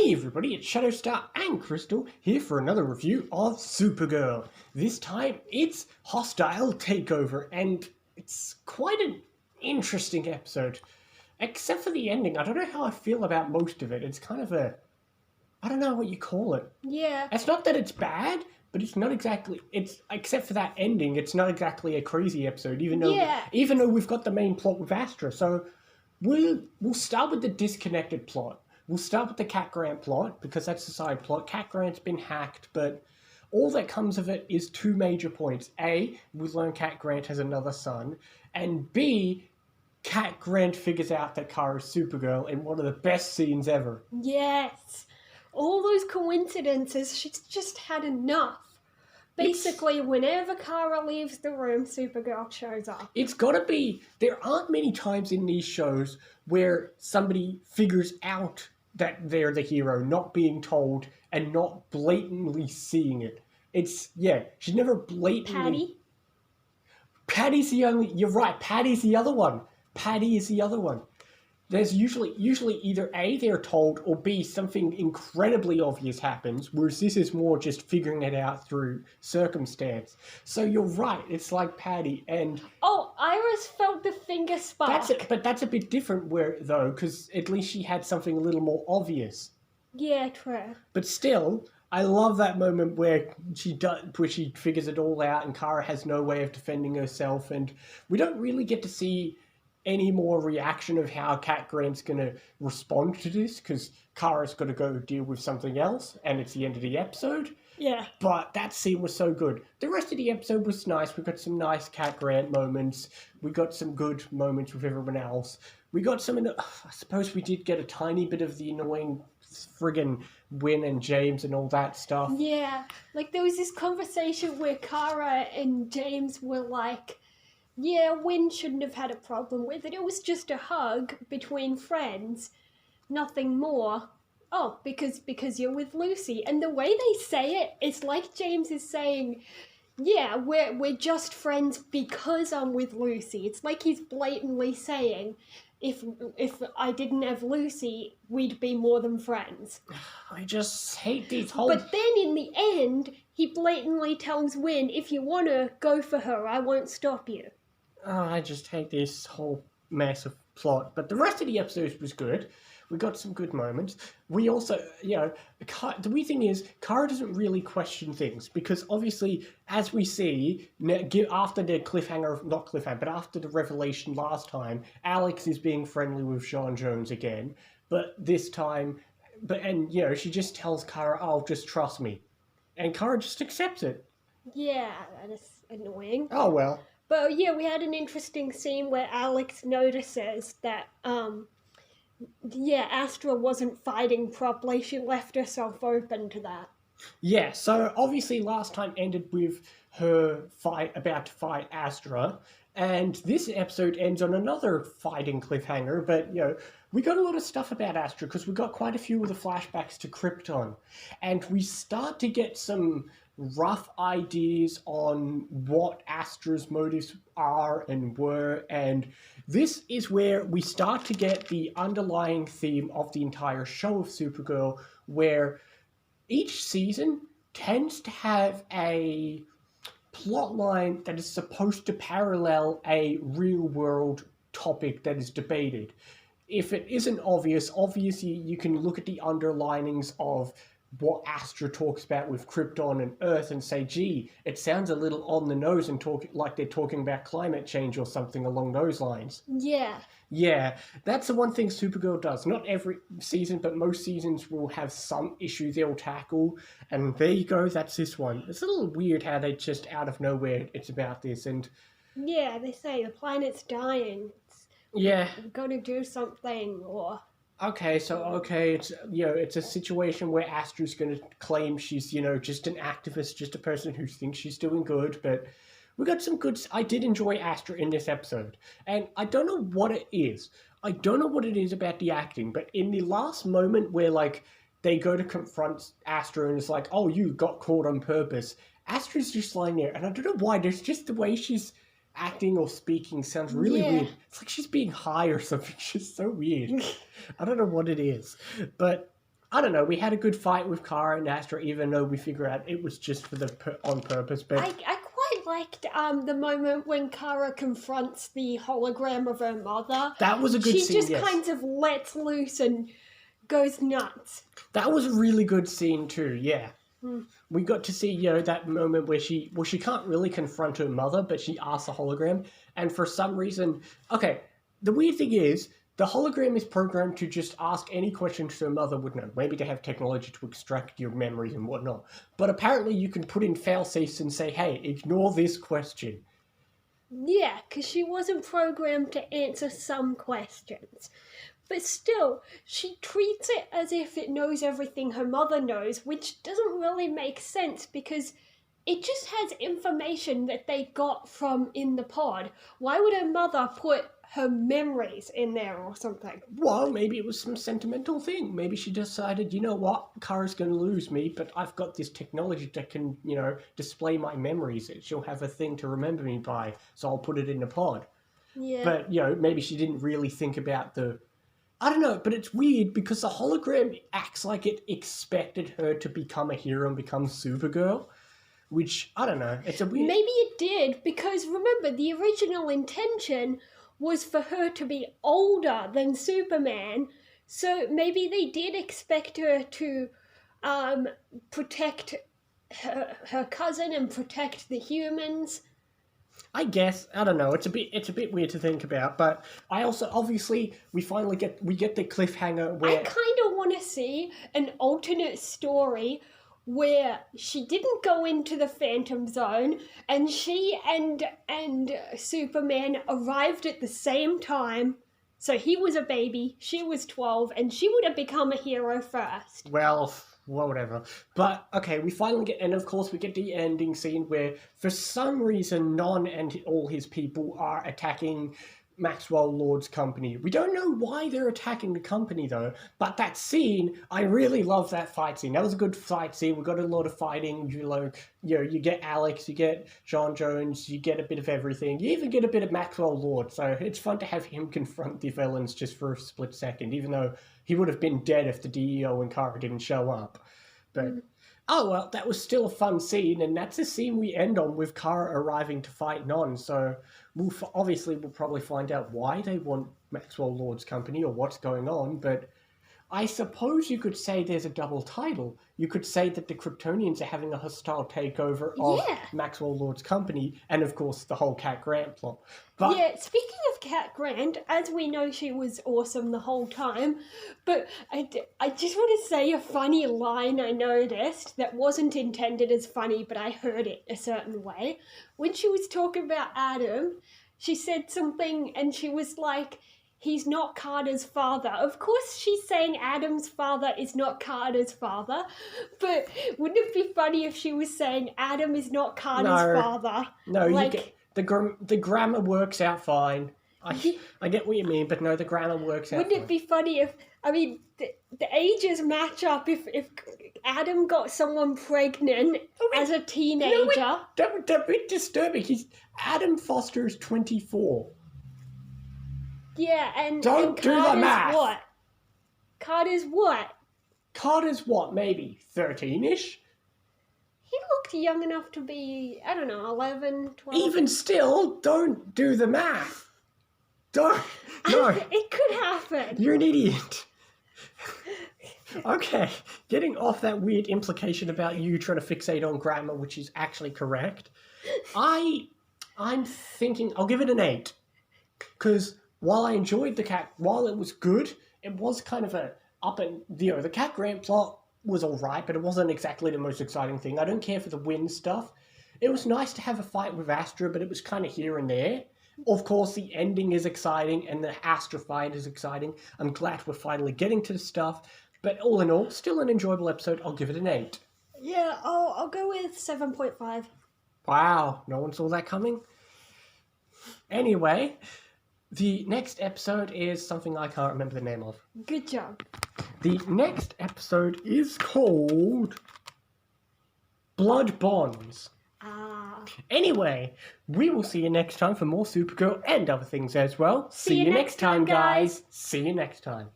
Hey everybody, it's Shadowstar and Crystal here for another review of Supergirl. This time it's Hostile Takeover, and it's quite an interesting episode. Except for the ending, I don't know how I feel about most of it. It's kind of I don't know what you call it. Yeah. It's not that it's bad, but it's not exactly, except for that ending, it's not exactly a crazy episode, even though we've got the main plot with Astra. So we'll start with the disconnected plot. We'll start with the Cat Grant plot, because that's the side plot. Cat Grant's been hacked, but all that comes of it is two major points. A, we learn Cat Grant has another son, and B, Cat Grant figures out that Kara's Supergirl in one of the best scenes ever. Yes. All those coincidences, she's just had enough. Basically, whenever Kara leaves the room, Supergirl shows up. It's gotta be... There aren't many times in these shows where somebody figures out that they're the hero, not being told, and not blatantly seeing it. She's never blatantly... Patty? Patty's the only... You're right, Patty's the other one. Patty is the other one. There's usually either A, they're told, or B, something incredibly obvious happens, whereas this is more just figuring it out through circumstance. So you're right, it's like Patty, and... Oh, Iris felt the finger spark. But that's a bit different, though, because at least she had something a little more obvious. Yeah, true. But still, I love that moment where she figures it all out, and Kara has no way of defending herself, and we don't really get to see any more reaction of how Cat Grant's going to respond to this, because Kara's got to go deal with something else, and it's the end of the episode. Yeah. But that scene was so good. The rest of the episode was nice. We got some nice Cat Grant moments. We got some good moments with everyone else. We got I suppose we did get a tiny bit of the annoying friggin' Win and James and all that stuff. Yeah. Like, there was this conversation where Kara and James were like, yeah, Win shouldn't have had a problem with it. It was just a hug between friends. Nothing more. Oh, because you're with Lucy. And the way they say it, it's like James is saying, yeah, we're just friends because I'm with Lucy. It's like he's blatantly saying, if I didn't have Lucy, we'd be more than friends. I just hate these whole... But then in the end, he blatantly tells Win, if you want to, go for her, I won't stop you. Oh, I just hate this whole mess of plot. But the rest of the episode was good. We got some good moments. We also, the weird thing is, Kara doesn't really question things, because obviously, as we see, after the but after the revelation last time, Alex is being friendly with Sean Jones again, but this time, she just tells Kara, oh, just trust me. And Kara just accepts it. Yeah, that is annoying. Oh, well. But yeah, we had an interesting scene where Alex notices that, Astra wasn't fighting properly. She left herself open to that. Yeah, so obviously last time ended with her about to fight Astra, and this episode ends on another fighting cliffhanger, but, we got a lot of stuff about Astra, because we got quite a few of the flashbacks to Krypton, and we start to get some rough ideas on what Astra's motives are and were, and this is where we start to get the underlying theme of the entire show of Supergirl, where each season tends to have a plot line that is supposed to parallel a real-world topic that is debated. If it isn't obviously you can look at the underlinings of what Astra talks about with Krypton and Earth and say, gee, it sounds a little on the nose and like they're talking about climate change or something along those lines. Yeah. Yeah, that's the one thing Supergirl does. Not every season, but most seasons will have some issue they'll tackle. And there you go, that's this one. It's a little weird how they just out of nowhere it's about this. And yeah, they say the planet's dying. We've got to do something, or... Okay, it's it's a situation where Astra's going to claim she's, just an activist, just a person who thinks she's doing good, but we got some good... I did enjoy Astra in this episode, and I don't know what it is. I don't know what it is about the acting, but in the last moment where, they go to confront Astra and it's like, oh, you got caught on purpose, Astra's just lying there, and I don't know why, there's just the way she's acting or speaking sounds really weird. It's like she's being high or something. She's so weird. I don't know what it is. But I don't know, we had a good fight with Kara and Astra, even though we figure out it was just for on purpose. But I quite liked the moment when Kara confronts the hologram of her mother. that was a good She scene. just Yes. kind of lets loose and goes nuts. That was a really good scene too. Yeah. Hmm. We got to see, that moment where she can't really confront her mother, but she asks the hologram, and for some reason, okay, the weird thing is, the hologram is programmed to just ask any questions her mother would know. Maybe to have technology to extract your memories and whatnot. But apparently you can put in fail-safes and say, hey, ignore this question. Yeah, because she wasn't programmed to answer some questions. But still, she treats it as if it knows everything her mother knows, which doesn't really make sense because it just has information that they got from in the pod. Why would her mother put her memories in there or something? Well, maybe it was some sentimental thing. Maybe she decided, you know what, Kara's going to lose me, but I've got this technology that can, display my memories. She'll have a thing to remember me by, so I'll put it in the pod. Yeah. But, maybe she didn't really think about I don't know, but it's weird because the hologram acts like it expected her to become a hero and become Supergirl, which, I don't know, it's a weird... Maybe it did, because remember, the original intention was for her to be older than Superman, so maybe they did expect her to protect her cousin and protect the humans. I guess, I don't know, it's a bit weird to think about, but I also, obviously, we get the cliffhanger where... I kind of want to see an alternate story where she didn't go into the Phantom Zone and she and Superman arrived at the same time. So he was a baby, she was 12, and she would have become a hero first. Well, whatever. But, okay, we finally get... And, of course, we get the ending scene where, for some reason, Non and all his people are attacking Maxwell Lord's company. We don't know why they're attacking the company, though. But that scene, I really love that fight scene. That was a good fight scene. We got a lot of fighting. You get Alex, you get John Jones, you get a bit of everything. You even get a bit of Maxwell Lord. So it's fun to have him confront the villains just for a split second, even though he would have been dead if the DEO and Kara didn't show up. But, oh well, that was still a fun scene, and that's a scene we end on with Kara arriving to fight Non, so we'll probably find out why they want Maxwell Lord's company or what's going on, but I suppose you could say there's a double title. You could say that the Kryptonians are having a hostile takeover of Maxwell Lord's company, and of course the whole Cat Grant plot. But yeah, speaking of Cat Grant, as we know, she was awesome the whole time, but I just want to say a funny line I noticed that wasn't intended as funny, but I heard it a certain way. When she was talking about Adam, she said something and she was like, he's not Carter's father. Of course she's saying Adam's father is not Carter's father, but wouldn't it be funny if she was saying Adam is not Carter's father? No, like, the grammar works out fine. I get what you mean, but no, the grammar works out wouldn't fine. it be funny if, the ages match up if Adam got someone pregnant as a teenager? That's a bit disturbing. Adam Foster is 24. Yeah, and Don't do the Carter's math. what? Carter's what? Carter's what, maybe 13-ish? He looked young enough to be, I don't know, 11, 12. Even still, don't do the math. Don't. No, It could happen. you're an idiot. Okay, getting off that weird implication about you trying to fixate on grammar, which is actually correct. I'm thinking I'll give it an 8. Because while I enjoyed while it was good, it was kind of the Cat Grant plot was alright, but it wasn't exactly the most exciting thing. I don't care for the win stuff. It was nice to have a fight with Astra, but it was kind of here and there. Of course, the ending is exciting, and the Astra fight is exciting. I'm glad we're finally getting to the stuff. But all in all, still an enjoyable episode. I'll give it an 8. Yeah, I'll go with 7.5. Wow, no one saw that coming? Anyway, the next episode is something I can't remember the name of. Good job. The next episode is called Blood Bonds. Anyway, we will see you next time for more Supergirl and other things as well. See you next time, guys. See you next time.